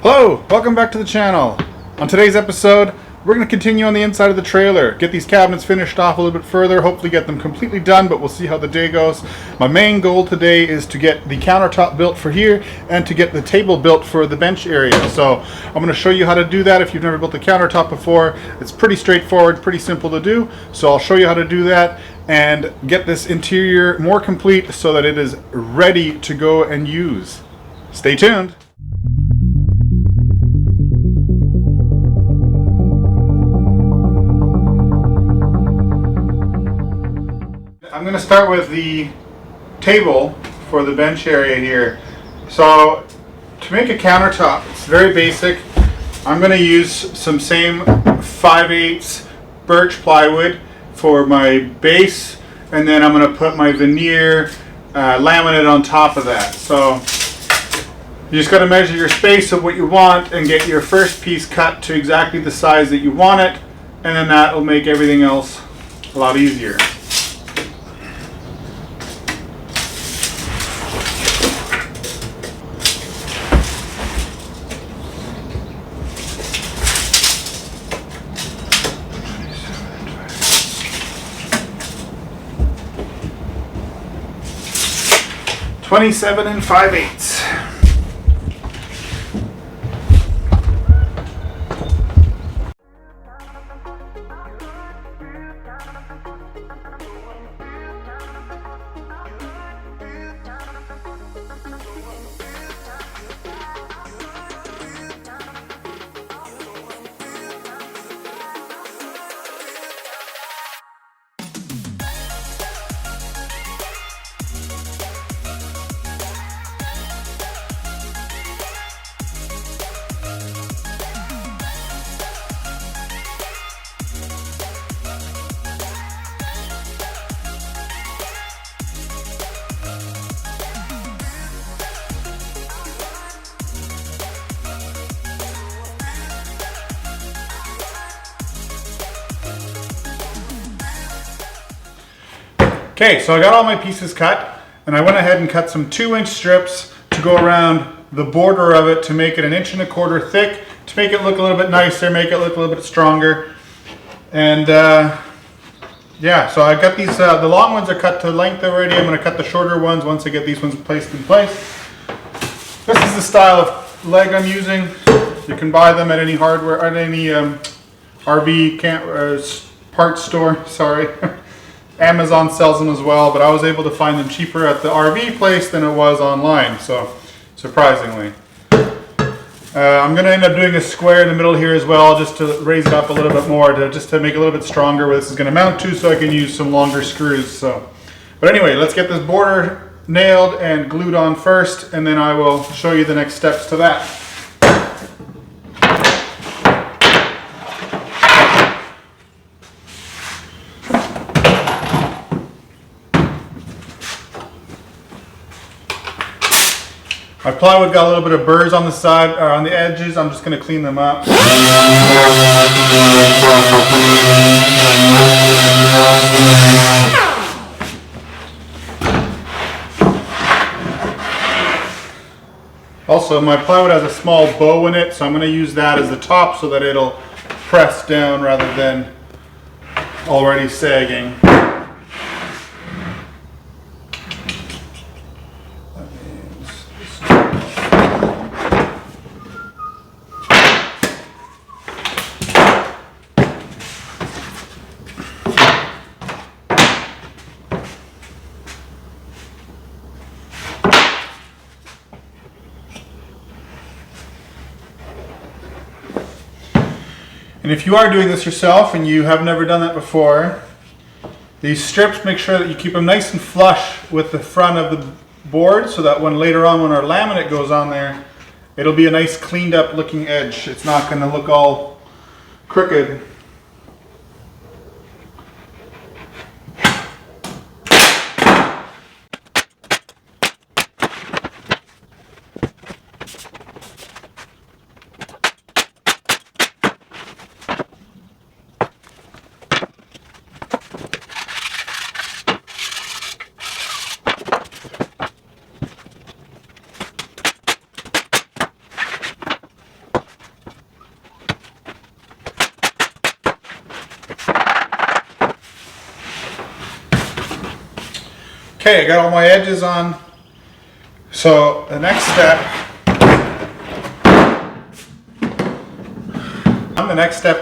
Hello, welcome back to the channel. On today's episode, we're going to continue on the inside of the trailer, get these cabinets finished off a little bit further, hopefully get them completely done, but we'll see how the day goes. My main goal today is to get the countertop built for here and to get the table built for the bench area. So I'm going to show you how to do that. If you've never built a countertop before, it's pretty straightforward, pretty simple to do. So I'll show you how to do that and get this interior more complete so that it is ready to go and use. Stay tuned. I'm going to start with the table for the bench area here. So to make a countertop, it's very basic. I'm going to use some same 5/8 birch plywood for my base, and then I'm going to put my veneer laminate on top of that. So you just got to measure your space of what you want and get your first piece cut to exactly the size that you want it, and then that will make everything else a lot easier. $27 5/8. Okay, so I got all my pieces cut, and I went ahead and cut some 2-inch strips to go around the border of it to make it 1 1/4 inches thick, to make it look a little bit nicer, make it look a little bit stronger. And yeah, so I got these, the long ones are cut to length already. I'm going to cut the shorter ones once I get these ones placed in place. This is the style of leg I'm using. You can buy them at any hardware, at any RV parts store, sorry. Amazon sells them as well, but I was able to find them cheaper at the RV place than it was online, so surprisingly. I'm going to end up doing a square in the middle here as well, just to raise it up a little bit more, just to make it a little bit stronger where this is going to mount to, so I can use some longer screws. So, but anyway, let's get this border nailed and glued on first, and then I will show you the next steps to that. My plywood got a little bit of burrs on the side, or on the edges. I'm just going to clean them up. Also, my plywood has a small bow in it, so I'm going to use that as the top so that it'll press down rather than already sagging. And if you are doing this yourself and you have never done that before, these strips, make sure that you keep them nice and flush with the front of the board so that when later on when our laminate goes on there, it'll be a nice cleaned up looking edge. It's not going to look all crooked. Okay, I got all my edges on. So the next step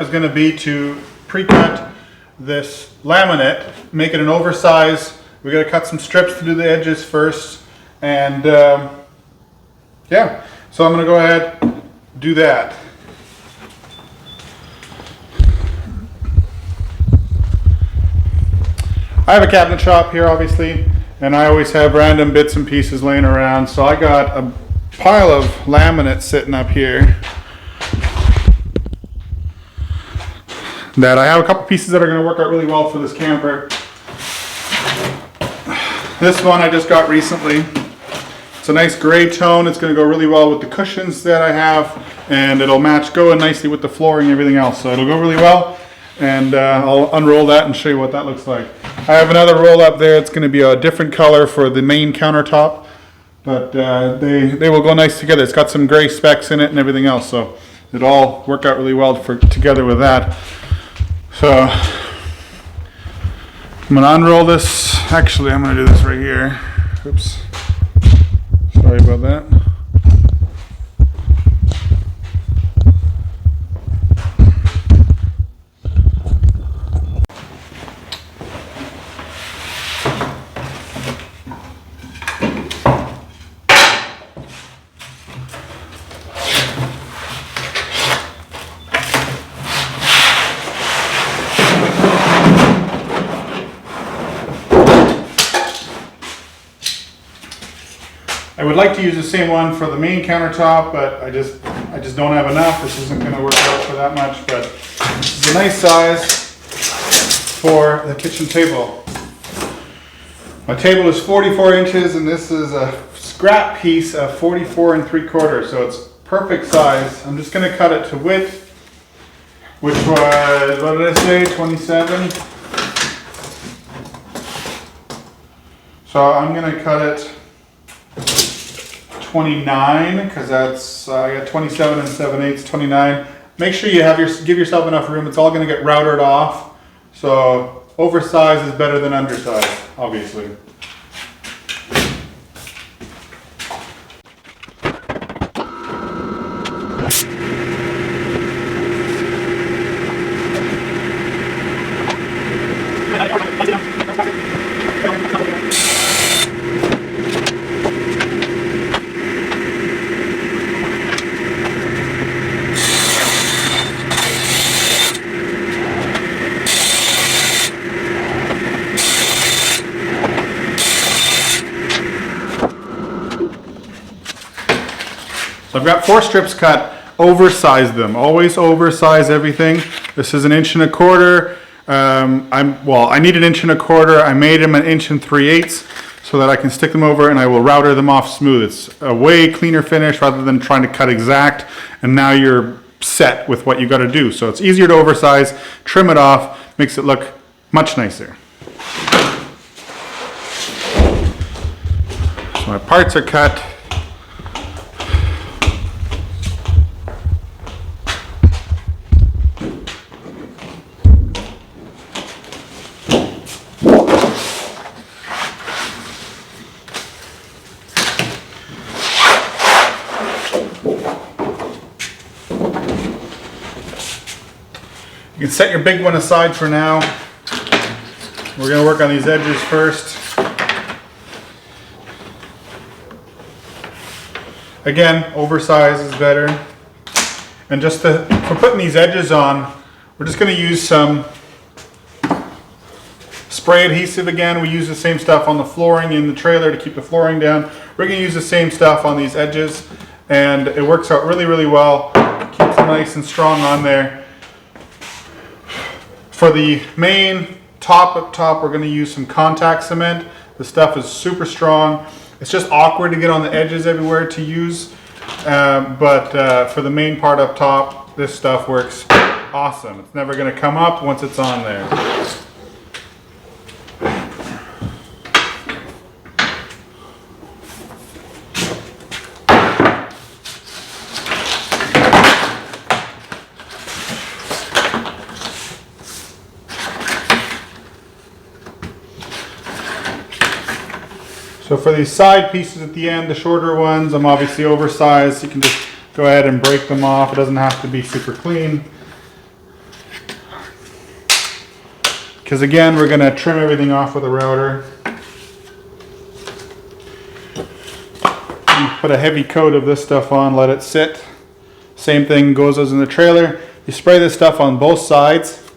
is going to be to pre-cut this laminate, make it an oversize. We got to cut some strips to do the edges first, and yeah. So I'm going to go ahead and do that. I have a cabinet shop here, obviously, and I always have random bits and pieces laying around. So I got a pile of laminate sitting up here that I have a couple pieces that are going to work out really well for this camper. This one I just got recently. It's a nice gray tone. It's going to go really well with the cushions that I have, and it'll go in nicely with the flooring and everything else. So it'll go really well, and I'll unroll that and show you what that looks like. I have another roll up there. It's going to be a different color for the main countertop, but they will go nice together. It's got some gray specks in it and everything else, so it'll all work out really well together with that. So I'm going to unroll this. Actually, I'm going to do this right here. Oops. Sorry about that. I would like to use the same one for the main countertop, but I just don't have enough. This isn't going to work out for that much, but this is a nice size for the kitchen table. My table is 44 inches, and this is a scrap piece of 44 3/4, so it's perfect size. I'm just going to cut it to width, which was, what did I say, 27? So I'm going to cut it 29, because that's I got 27 and 7/8, 29. Make sure you give yourself enough room. It's all going to get routed off. So oversized is better than undersized, obviously. So I've got 4 strips cut. Oversize them. Always oversize everything. This is 1 1/4 inches. I need 1 1/4 inches. I made them 1 3/8 inches so that I can stick them over, and I will router them off smooth. It's a way cleaner finish rather than trying to cut exact, and now you're set with what you got to do. So it's easier to oversize, trim it off, makes it look much nicer. So my parts are cut. You can set your big one aside for now. We're going to work on these edges first. Again, oversize is better. And just for putting these edges on, we're just going to use some spray adhesive again. We use the same stuff on the flooring in the trailer to keep the flooring down. We're going to use the same stuff on these edges, and it works out really, really well. Keeps it nice and strong on there. For the main top up top, we're going to use some contact cement. The stuff is super strong. It's just awkward to get on the edges everywhere to use, but for the main part up top, this stuff works awesome. It's never going to come up once it's on there. So for these side pieces at the end, the shorter ones, I'm obviously oversized. You can just go ahead and break them off. It doesn't have to be super clean. Because again, we're going to trim everything off with a router. You put a heavy coat of this stuff on, let it sit. Same thing goes as in the trailer. You spray this stuff on both sides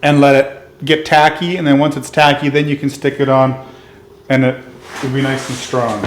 and let it get tacky, and then once it's tacky, then you can stick it on and it will be nice and strong.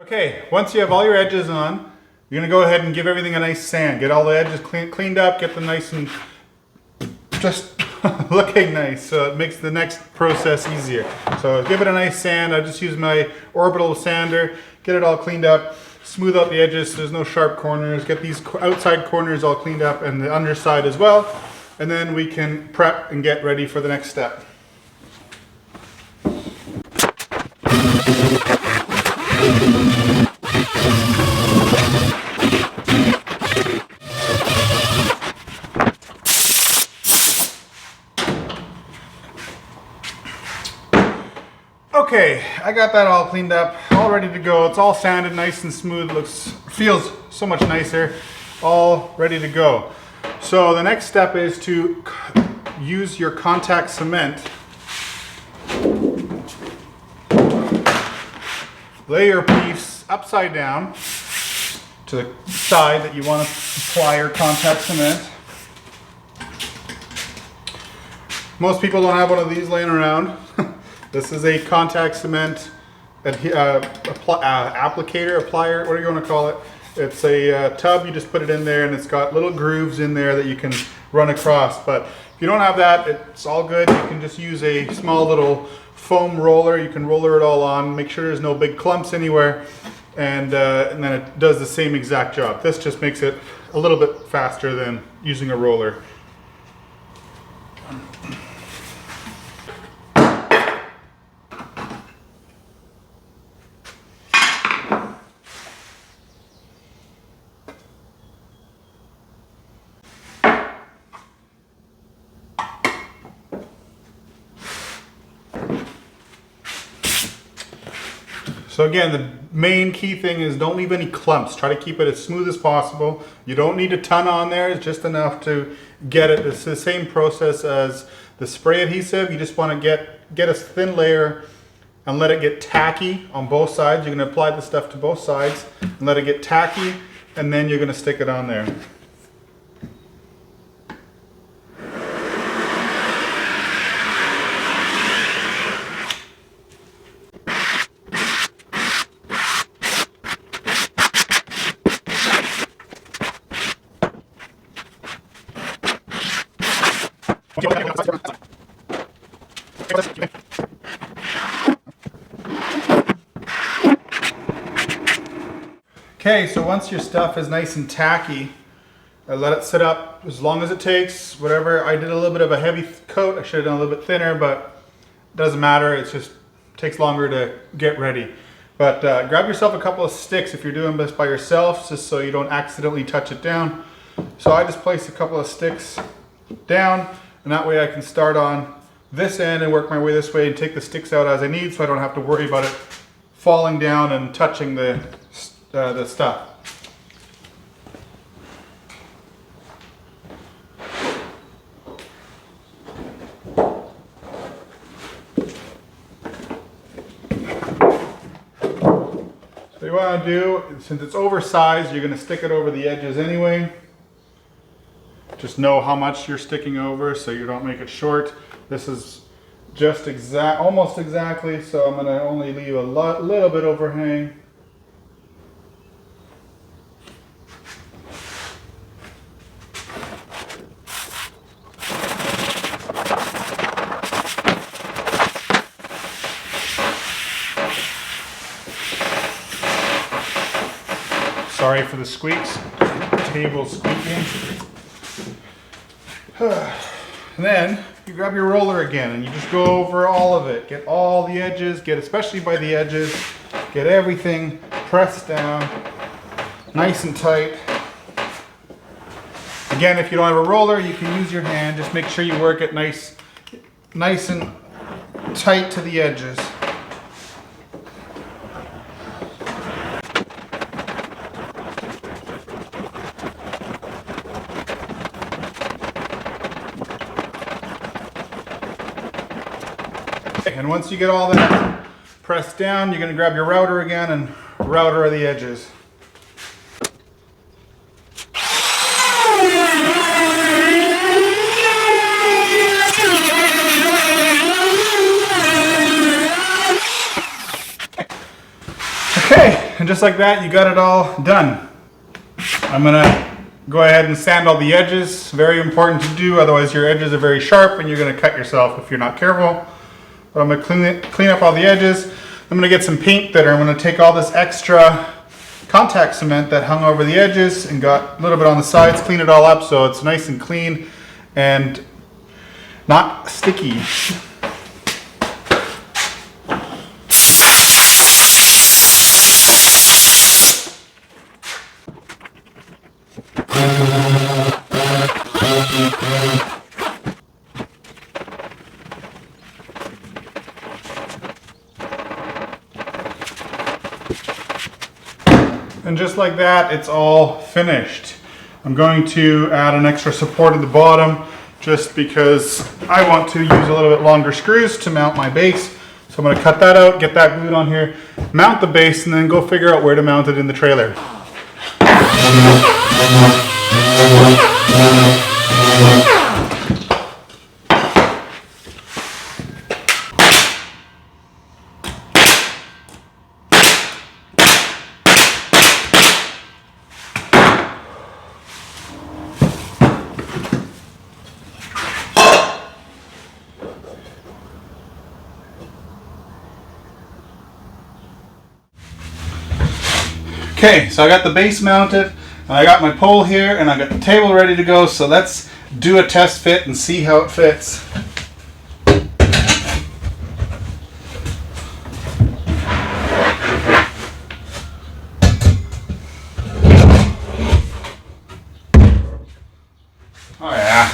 Okay, once you have all your edges on, you're going to go ahead and give everything a nice sand. Get all the edges cleaned up, get them nice and just looking nice, so it makes the next process easier. So give it a nice sand. I just use my orbital sander, get it all cleaned up, smooth out the edges so there's no sharp corners, get these outside corners all cleaned up and the underside as well, and then we can prep and get ready for the next step. Okay, I got that all cleaned up, all ready to go. It's all sanded nice and smooth, feels so much nicer, all ready to go. So the next step is to use your contact cement. Lay your piece upside down to the side that you want to apply your contact cement. Most people don't have one of these laying around. This is a contact cement applicator, what do you want to call it? It's a tub, you just put it in there and it's got little grooves in there that you can run across. But if you don't have that, it's all good. You can just use a small little foam roller. You can roller it all on, make sure there's no big clumps anywhere, and then it does the same exact job. This just makes it a little bit faster than using a roller. So again, the main key thing is don't leave any clumps. Try to keep it as smooth as possible. You don't need a ton on there, it's just enough to get it. It's the same process as the spray adhesive. You just want to get a thin layer and let it get tacky on both sides. You're going to apply the stuff to both sides and let it get tacky, and then you're going to stick it on there. Okay, so once your stuff is nice and tacky, let it sit up as long as it takes, whatever. I did a little bit of a heavy coat. I should have done a little bit thinner, but it doesn't matter. It just takes longer to get ready. But grab yourself a couple of sticks if you're doing this by yourself, just so you don't accidentally touch it down. So I just placed a couple of sticks down, and that way I can start on this end and work my way this way and take the sticks out as I need, so I don't have to worry about it falling down and touching the stuff. you want to do, since it's oversized, you're going to stick it over the edges anyway. Just know how much you're sticking over so you don't make it short. This is just almost exactly, so I'm going to only leave a little bit overhang. Sorry for the squeaks, table squeaking. And then you grab your roller again and you just go over all of it. Get all the edges, especially by the edges, get everything pressed down, nice and tight. Again, if you don't have a roller, you can use your hand. Just make sure you work it nice and tight to the edges. And once you get all that pressed down, you're going to grab your router again and router the edges. Okay, and just like that, you got it all done. I'm going to go ahead and sand all the edges. Very important to do, otherwise your edges are very sharp and you're going to cut yourself if you're not careful. But I'm going to clean up all the edges. I'm going to get some paint thinner. I'm going to take all this extra contact cement that hung over the edges and got a little bit on the sides, clean it all up so it's nice and clean and not sticky. And just like that, it's all finished. I'm going to add an extra support at the bottom just because I want to use a little bit longer screws to mount my base. So I'm going to cut that out, get that glued on here, mount the base, and then go figure out where to mount it in the trailer. Okay, so I got the base mounted, and I got my pole here, and I got the table ready to go, so let's do a test fit and see how it fits. Oh yeah.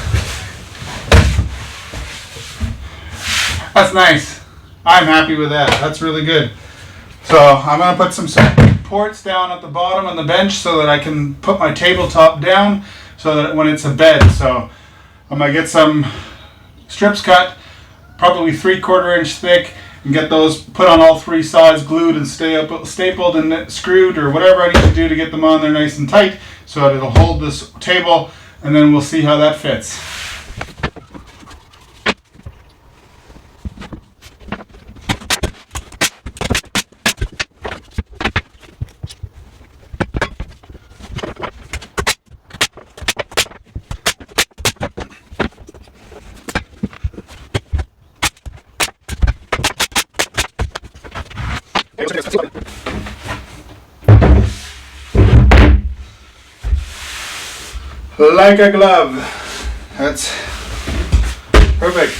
That's nice. I'm happy with that. That's really good. So I'm going to put some supports down at the bottom on the bench so that I can put my tabletop down so that when it's a bed. So I'm going to get some strips cut, probably 3/4 inch thick, and get those put on all three sides, glued and stapled and screwed or whatever I need to do to get them on there nice and tight so that it'll hold this table, and then we'll see how that fits. Like a glove. That's perfect.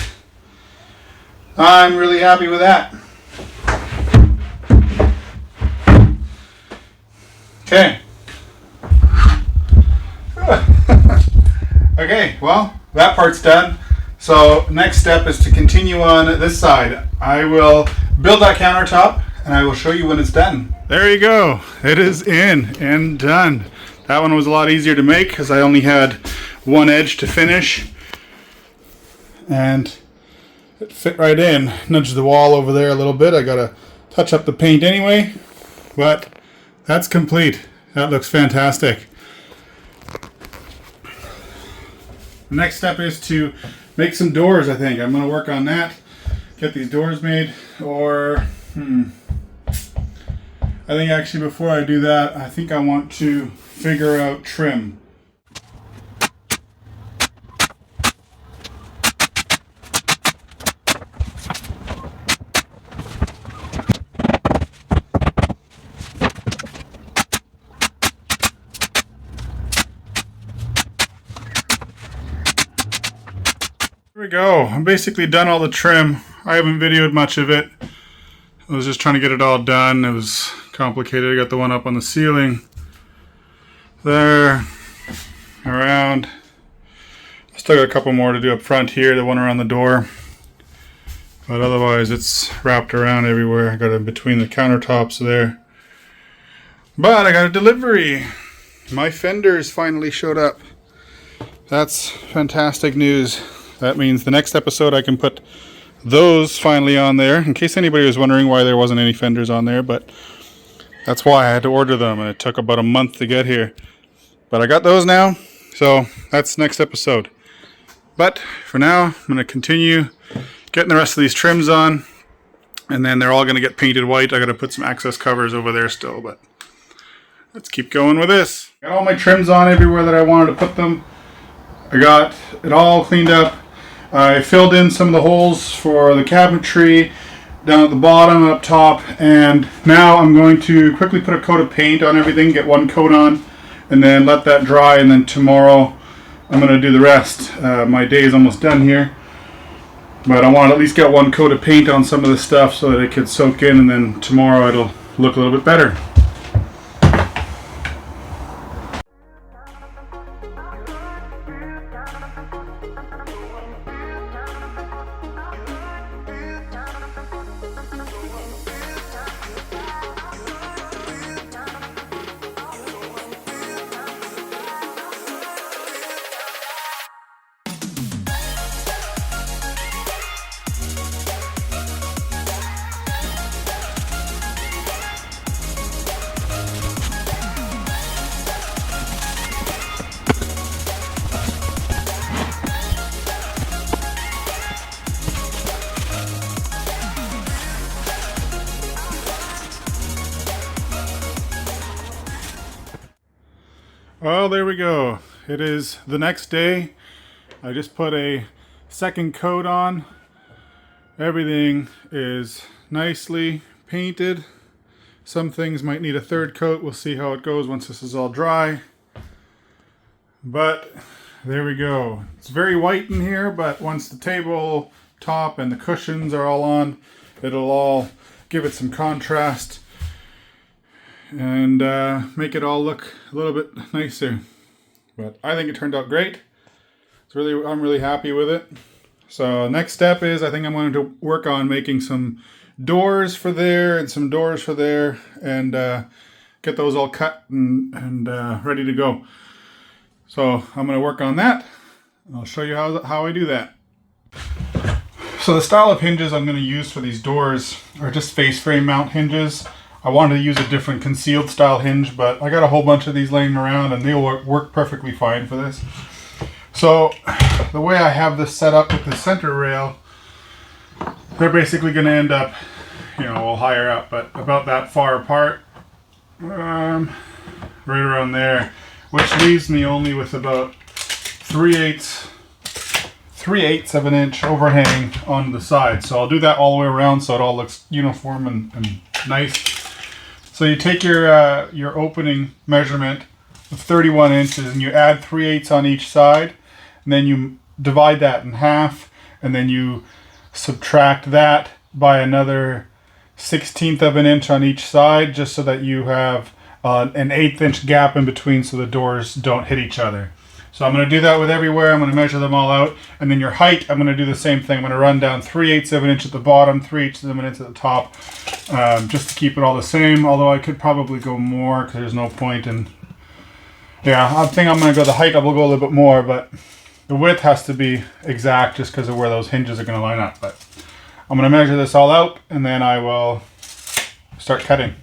I'm really happy with that. Okay. Okay, well, that part's done. So next step is to continue on this side. I will build that countertop and I will show you when it's done. There you go. It is in and done. That one was a lot easier to make because I only had one edge to finish. And it fit right in. Nudged the wall over there a little bit. I gotta touch up the paint anyway. But that's complete. That looks fantastic. The next step is to make some doors, I think. I'm going to work on that. Get these doors made. Or, I think actually before I do that, I think I want to figure out trim. Here we go. I'm basically done all the trim. I haven't videoed much of it. I was just trying to get it all done. It was complicated. I got the one up on the ceiling. There. Around. Still got a couple more to do up front here. The one around the door. But otherwise it's wrapped around everywhere. I got it between the countertops there. But I got a delivery. My fenders finally showed up. That's fantastic news. That means the next episode I can put those finally on there. In case anybody was wondering why there wasn't any fenders on there, but that's why I had to order them, and it took about a month to get here. But I got those now, so that's next episode. But for now, I'm going to continue getting the rest of these trims on, and then they're all going to get painted white. I got to put some access covers over there still, but let's keep going with this. Got all my trims on everywhere that I wanted to put them. I got it all cleaned up. I filled in some of the holes for the cabinetry down at the bottom and up top, and now I'm going to quickly put a coat of paint on everything, get one coat on, and then let that dry, and then tomorrow I'm going to do the rest. My day is almost done here, but I want to at least get one coat of paint on some of the stuff so that it could soak in, and then tomorrow it'll look a little bit better. Well, there we go. It is the next day. I just put a second coat on. Everything is nicely painted. Some things might need a third coat. We'll see how it goes once this is all dry. But there we go. It's very white in here, but once the table top and the cushions are all on, it'll all give it some contrast and make it all look a little bit nicer. But I think it turned out great. I'm really happy with it. So next step is I think I'm going to work on making some doors for there and some doors for there, and get those all cut and ready to go. So I'm going to work on that, and I'll show you how I do that. So the style of hinges I'm going to use for these doors are just face frame mount hinges. I wanted to use a different concealed style hinge, but I got a whole bunch of these laying around and they'll work perfectly fine for this. So the way I have this set up with the center rail, they're basically going to end up, well, higher up, but about that far apart, right around there, which leaves me only with about 3/8 of an inch overhang on the side. So I'll do that all the way around so it all looks uniform and nice. So you take your opening measurement of 31 inches and you add 3/8 on each side, and then you divide that in half, and then you subtract that by another 1/16 of an inch on each side, just so that you have an 1/8 inch gap in between so the doors don't hit each other. So I'm going to do that with everywhere. I'm going to measure them all out, and then your height, I'm going to do the same thing. I'm going to run down 3/8 of an inch at the bottom, 3/8 of an inch at the top, just to keep it all the same, although I could probably go more because there's no point in... Yeah, I think I'm going to go the height, I will go a little bit more, but the width has to be exact just because of where those hinges are going to line up. But I'm going to measure this all out, and then I will start cutting.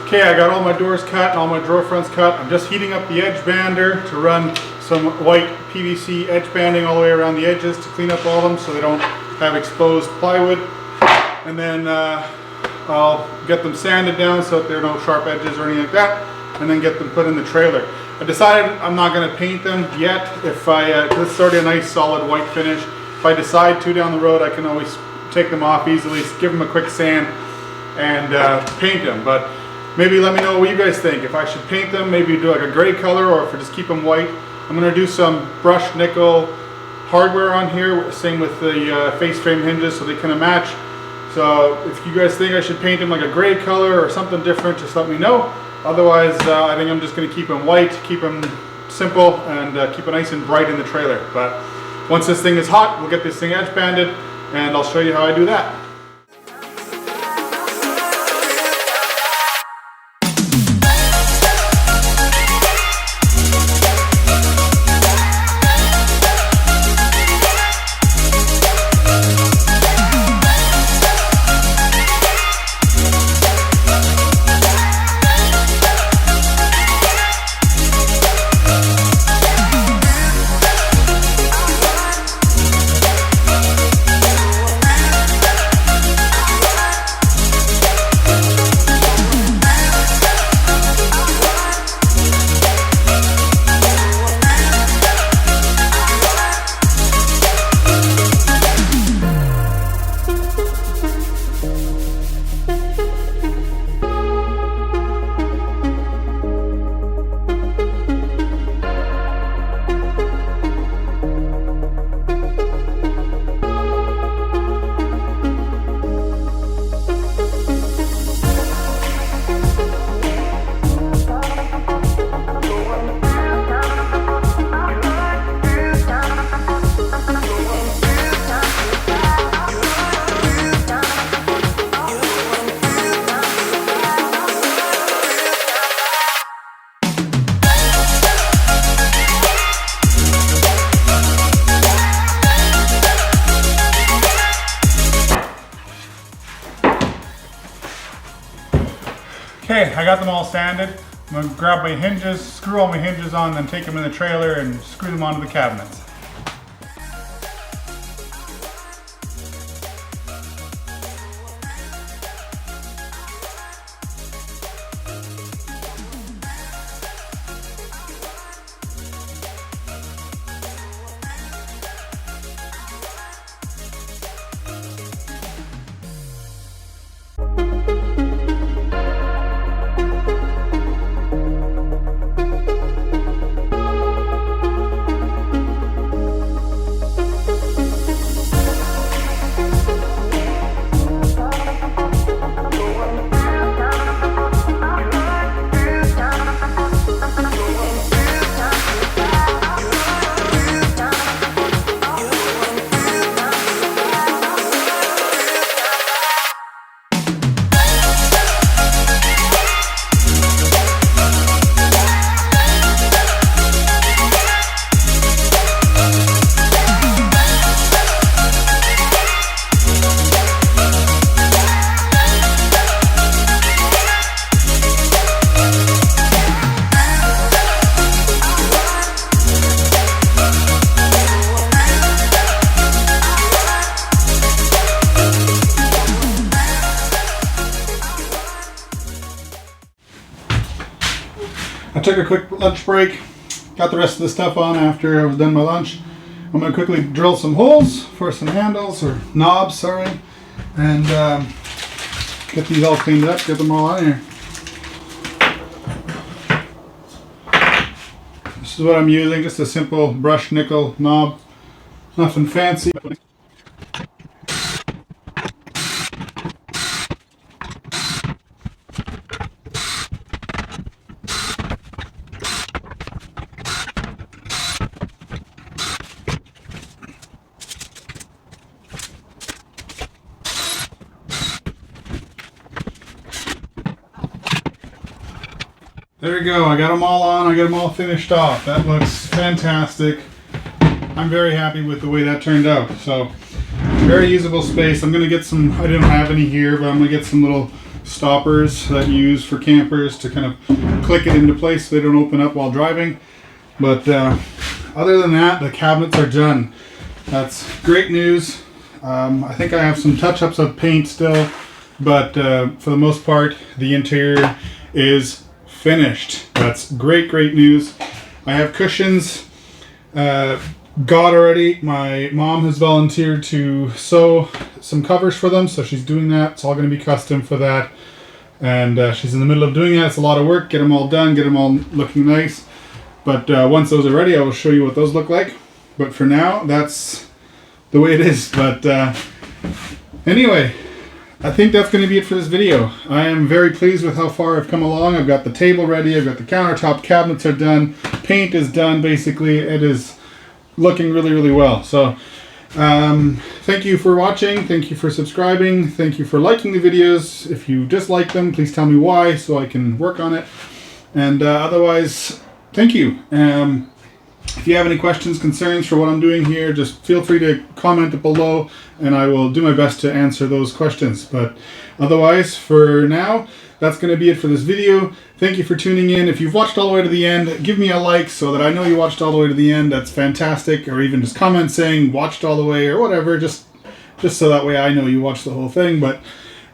Okay, I got all my doors cut and all my drawer fronts cut. I'm just heating up the edge bander to run some white PVC edge banding all the way around the edges to clean up all of them so they don't have exposed plywood. And then I'll get them sanded down so that there are no sharp edges or anything like that, and then get them put in the trailer. I decided I'm not going to paint them yet. If this is already a nice solid white finish. If I decide to down the road, I can always take them off easily, give them a quick sand, and paint them. But maybe let me know what you guys think. If I should paint them, maybe do like a gray color, or if I just keep them white. I'm going to do some brushed nickel hardware on here, same with the face frame hinges, so they kind of match. So if you guys think I should paint them like a gray color or something different, just let me know. Otherwise, I think I'm just going to keep them white, keep them simple, and keep it nice and bright in the trailer. But once this thing is hot, we'll get this thing edge banded, and I'll show you how I do that. Okay, I got them all sanded. I'm going to grab my hinges, screw all my hinges on, then take them in the trailer and screw them onto the cabinets. I took a quick lunch break, got the rest of the stuff on after I was done my lunch. I'm going to quickly drill some holes for some handles, or knobs, sorry, and get these all cleaned up, get them all on here. This is what I'm using, just a simple brushed nickel knob, nothing fancy. There we go, I got them all on, I got them all finished off. That looks fantastic. I'm very happy with the way that turned out. So, very usable space. I'm going to get some, I didn't have any here, but I'm going to get some little stoppers that you use for campers to kind of click it into place so they don't open up while driving. But other than that, the cabinets are done. That's great news. I think I have some touch-ups of paint still, but for the most part, the interior is finished. That's great news. I have cushions got already. My mom has volunteered to sew some covers for them, so she's doing that. It's all going to be custom for that, and she's in the middle of doing that. It's a lot of work. Get them all done, get them all looking nice. But once those are ready, I will show you what those look like. But for now, that's the way it is. But anyway, I think that's going to be it for this video. I am very pleased with how far I've come along. I've got the table ready. I've got the countertop cabinets are done. Paint is done, basically. It is looking really well. So thank you for watching. Thank you for subscribing. Thank you for liking the videos. If you dislike them, please tell me why so I can work on it. And otherwise, thank you. If you have any questions, concerns for what I'm doing here, just feel free to comment it below and I will do my best to answer those questions. But otherwise, for now, that's going to be it for this video. Thank you for tuning in. If you've watched all the way to the end, give me a like so that I know you watched all the way to the end. That's fantastic. Or even just comment saying watched all the way or whatever, just so that way I know you watched the whole thing. But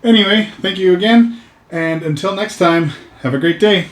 anyway, thank you again, and until next time, have a great day.